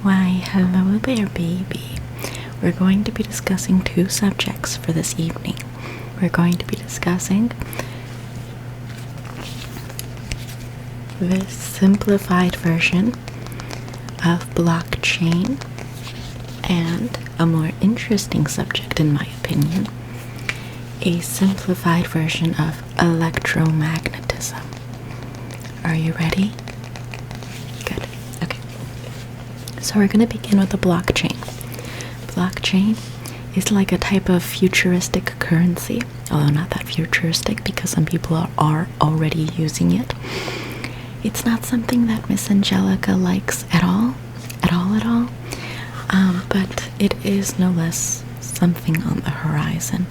Why, hello there, baby. We're going to be discussing two subjects for this evening. We're going to be discussing this simplified version of blockchain and a more interesting subject, in my opinion, a simplified version of electromagnetism. Are you ready? Good. Okay. So we're going to begin with the blockchain. Blockchain is like a type of futuristic currency, although not that futuristic because some people are already using it. It's not something that Miss Angelica likes at all, but it is no less something on the horizon.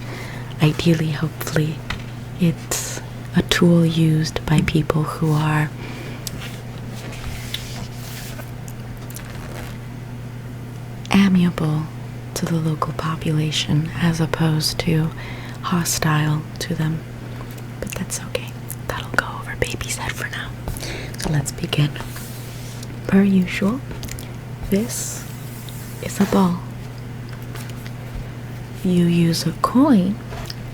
Ideally, hopefully, it's a tool used by people who are amiable to the local population as opposed to hostile to them. But that's okay. That'll go over baby's head for now. So let's begin. Per usual, this is a ball. You use a coin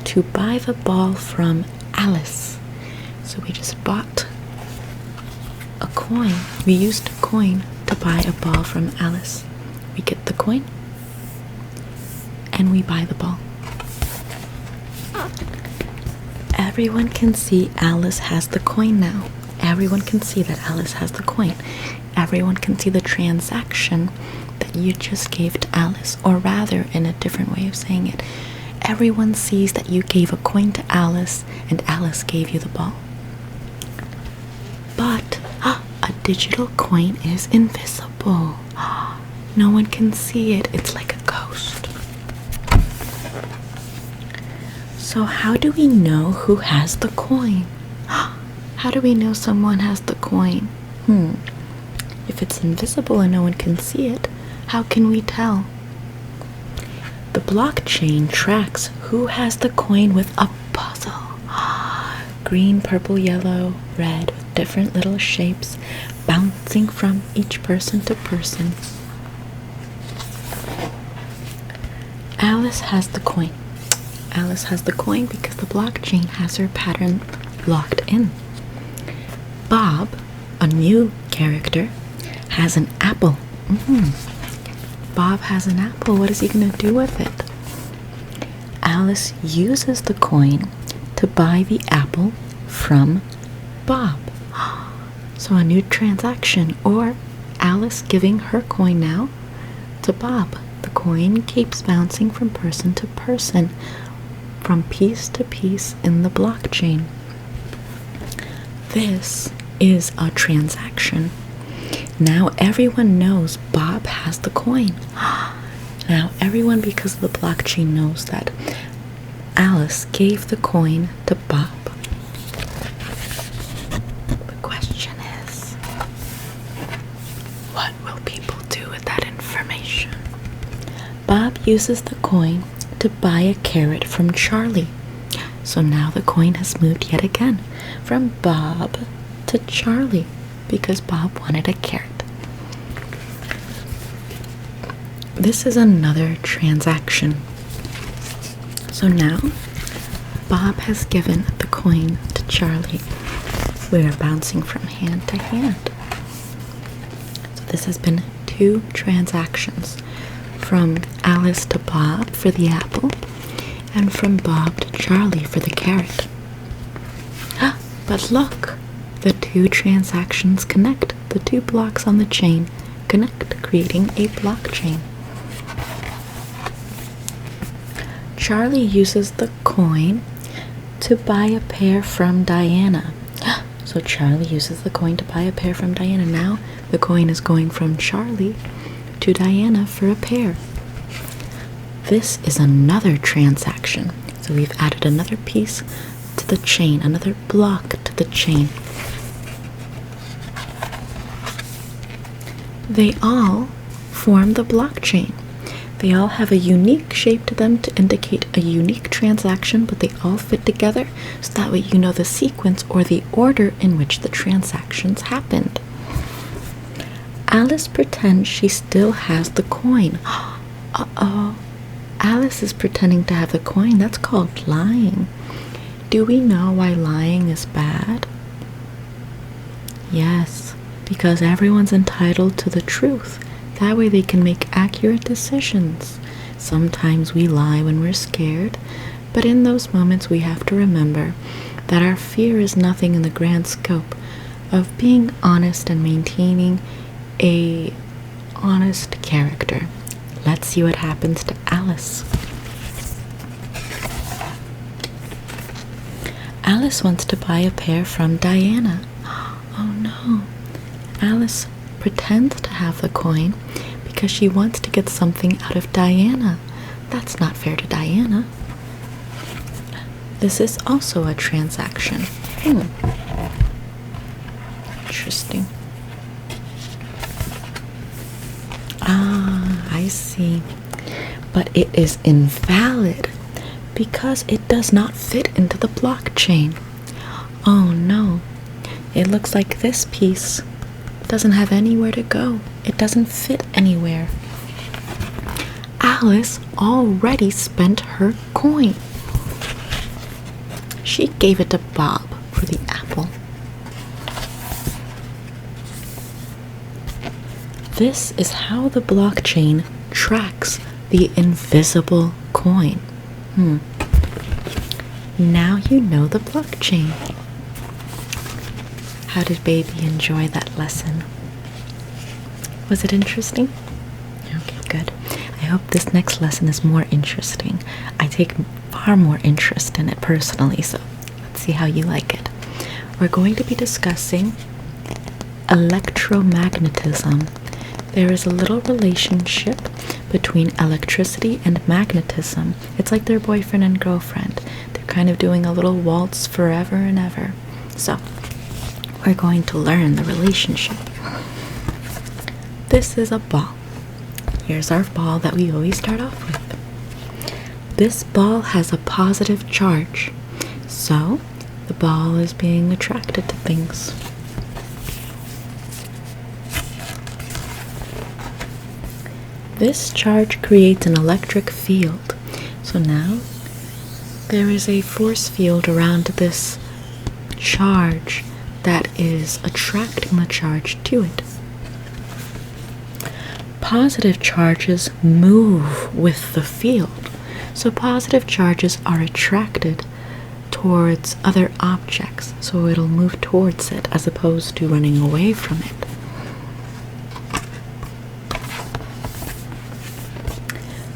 to buy the ball from Alice. So we just bought a coin. We used a coin to buy a ball from Alice. We get the coin and we buy the ball. Everyone can see Alice has the coin now. Everyone can see that Alice has the coin. Everyone can see the transaction that you just gave to Alice, or rather, in a different way of saying it, everyone sees that you gave a coin to Alice and Alice gave you the ball. But a digital coin is invisible. No one can see it. It's like a ghost. So how do we know who has the coin? How do we know someone has the coin? If it's invisible and no one can see it, how can we tell? The blockchain tracks who has the coin with a puzzle. Green, purple, yellow, red, with different little shapes bouncing from each person to person. Alice has the coin. Alice has the coin because the blockchain has her pattern locked in. Bob, a new character, has an apple. Bob has an apple. What is he going to do with it? Alice uses the coin to buy the apple from Bob. So a new transaction, or Alice giving her coin now to Bob. The coin keeps bouncing from person to person, from piece to piece in the blockchain. This is a transaction. Now everyone knows Bob has the coin. Now everyone, because of the blockchain, knows that Alice gave the coin to Bob. The question is, what will people do with that information? Bob uses the coin to buy a carrot from Charlie. So now the coin has moved yet again from Bob to Charlie because Bob wanted a carrot. This is another transaction. So now Bob has given the coin to Charlie. We are bouncing from hand to hand. So this has been two transactions, from Alice to Bob for the apple, and from Bob to Charlie for the carrot. But look, the two transactions connect. The two blocks on the chain connect, creating a blockchain. Charlie uses the coin to buy a pear from Diana. So Charlie uses the coin to buy a pear from Diana. Now the coin is going from Charlie to Diana for a pear. This is another transaction. So we've added another piece to the chain, another block to the chain. They all form the blockchain. They all have a unique shape to them to indicate a unique transaction, but they all fit together so that way you know the sequence or the order in which the transactions happened. Alice pretends she still has the coin. Uh-oh. Alice is pretending to have the coin. That's called lying. Do we know why lying is bad? Yes, because everyone's entitled to the truth. That way they can make accurate decisions. Sometimes we lie when we're scared, but in those moments we have to remember that our fear is nothing in the grand scope of being honest and maintaining a honest character. Let's see what happens to Alice. Alice wants to buy a pear from Diana. Oh no. Alice pretends to have the coin because she wants to get something out of Diana. That's not fair to Diana. This is also a transaction. Interesting. I see. But it is invalid because it does not fit into the blockchain. Oh no. It looks like this piece doesn't have anywhere to go. It doesn't fit anywhere. Alice already spent her coin. She gave it to Bob for the apple. This is how the blockchain tracks the invisible coin. Now you know the blockchain. How did baby enjoy that lesson? Was it interesting? Okay, good. I hope this next lesson is more interesting. I take far more interest in it personally, so let's see how you like it. We're going to be discussing electromagnetism. There is a little relationship between electricity and magnetism. It's like they're boyfriend and girlfriend. They're kind of doing a little waltz forever and ever. So, we're going to learn the relationship. This is a ball. Here's our ball that we always start off with. This ball has a positive charge, so the ball is being attracted to things. This charge creates an electric field. So now there is a force field around this charge that is attracting the charge to it. Positive charges move with the field. So positive charges are attracted towards other objects. So it'll move towards it as opposed to running away from it.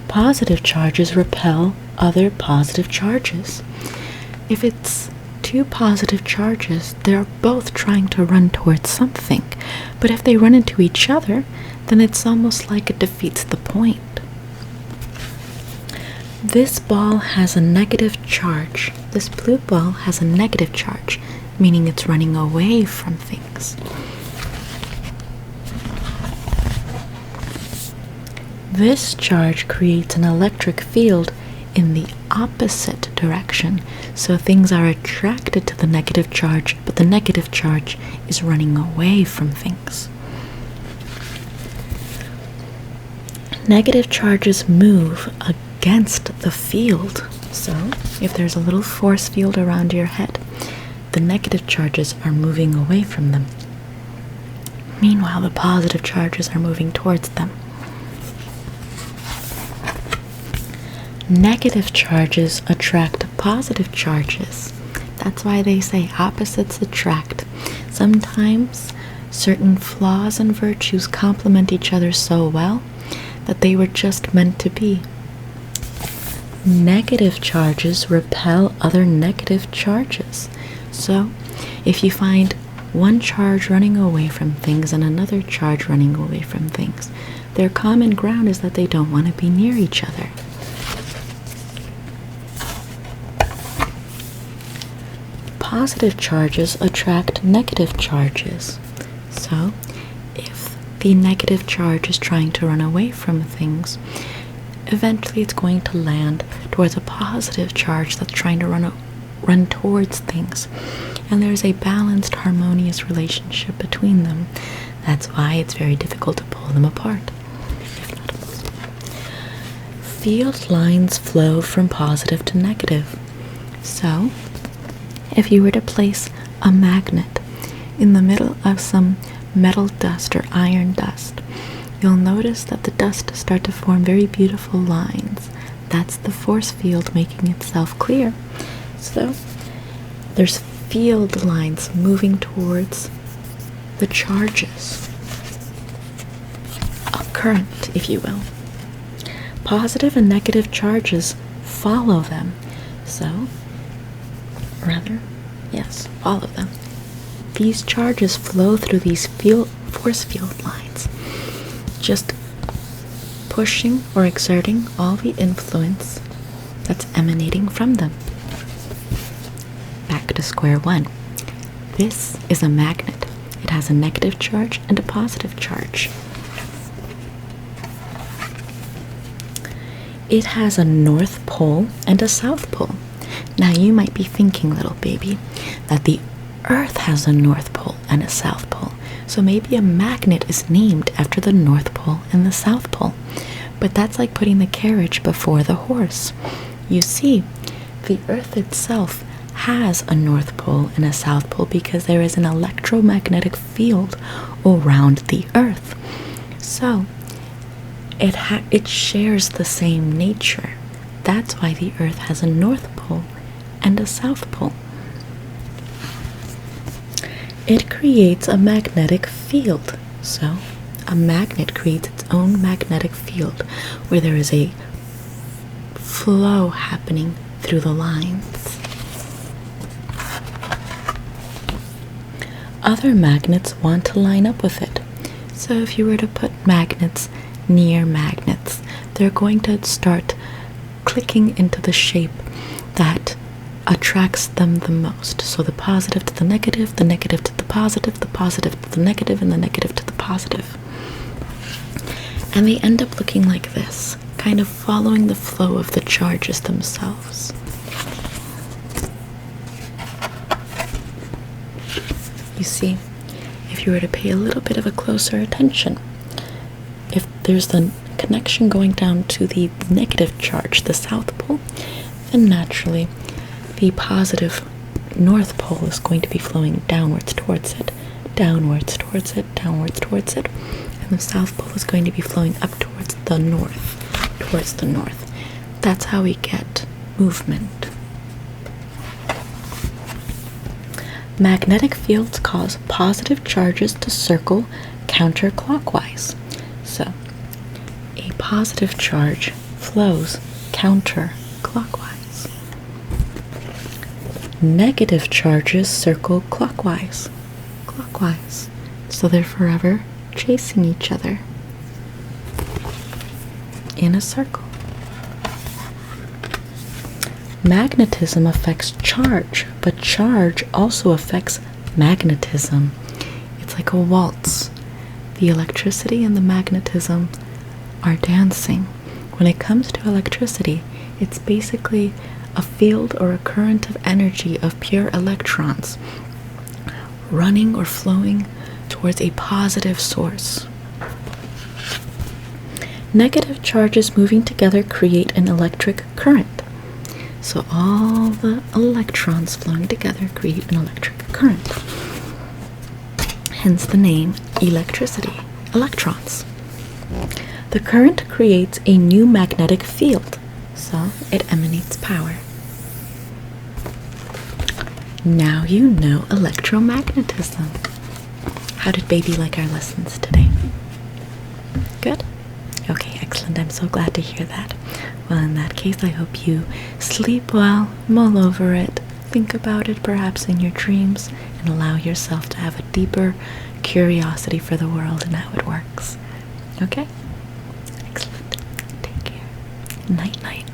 Positive charges repel other positive charges. If it's two positive charges, they're both trying to run towards something. But if they run into each other, then it's almost like it defeats the point. This ball has a negative charge. This blue ball has a negative charge, meaning it's running away from things. This charge creates an electric field in the opposite direction, so things are attracted to the negative charge, but the negative charge is running away from things. Negative charges move against the field, so if there's a little force field around your head, the negative charges are moving away from them. Meanwhile, the positive charges are moving towards them. Negative charges attract positive charges. That's why they say opposites attract. Sometimes certain flaws and virtues complement each other so well that they were just meant to be. Negative charges repel other negative charges. So, if you find one charge running away from things and another charge running away from things, their common ground is that they don't want to be near each other. Positive charges attract negative charges. So, if the negative charge is trying to run away from things, eventually it's going to land towards a positive charge that's trying to run towards things. And there's a balanced, harmonious relationship between them. That's why it's very difficult to pull them apart. Field lines flow from positive to negative. So, if you were to place a magnet in the middle of some metal dust or iron dust, you'll notice that the dust start to form very beautiful lines. That's the force field making itself clear. So, there's field lines moving towards the charges. A current, if you will. Positive and negative charges follow them. Follow them. These charges flow through these force field lines, just pushing or exerting all the influence that's emanating from them. Back to square one. This is a magnet. It has a negative charge and a positive charge. It has a north pole and a south pole. Now you might be thinking, little baby, that the Earth has a north pole and a south pole. So maybe a magnet is named after the north pole and the south pole. But that's like putting the carriage before the horse. You see, the Earth itself has a north pole and a south pole because there is an electromagnetic field around the Earth. So, it shares the same nature. That's why the Earth has a north pole and a south pole. It creates a magnetic field. So, a magnet creates its own magnetic field where there is a flow happening through the lines. Other magnets want to line up with it. So if you were to put magnets near magnets, they're going to start clicking into the shape that attracts them the most. So the positive to the negative to the positive to the negative, and the negative to the positive. And they end up looking like this, kind of following the flow of the charges themselves. You see, if you were to pay a little bit of a closer attention, if there's the connection going down to the negative charge, the south pole, then naturally the positive north pole is going to be flowing downwards towards it, downwards towards it, downwards towards it, and the south pole is going to be flowing up towards the north. That's how we get movement. Magnetic fields cause positive charges to circle counterclockwise. So, a positive charge flows counterclockwise. Negative charges circle clockwise. So they're forever chasing each other in a circle. Magnetism affects charge, but charge also affects magnetism. It's like a waltz. The electricity and the magnetism are dancing. When it comes to electricity, it's basically a field or a current of energy of pure electrons running or flowing towards a positive source. Negative charges moving together create an electric current. So all the electrons flowing together create an electric current. Hence the name electricity, electrons. The current creates a new magnetic field, so it emanates power. Now you know electromagnetism. How did baby like our lessons today? Good? Okay, excellent. I'm so glad to hear that. Well, in that case, I hope you sleep well, mull over it, think about it perhaps in your dreams, and allow yourself to have a deeper curiosity for the world and how it works. Okay? Excellent. Take care. Night, night.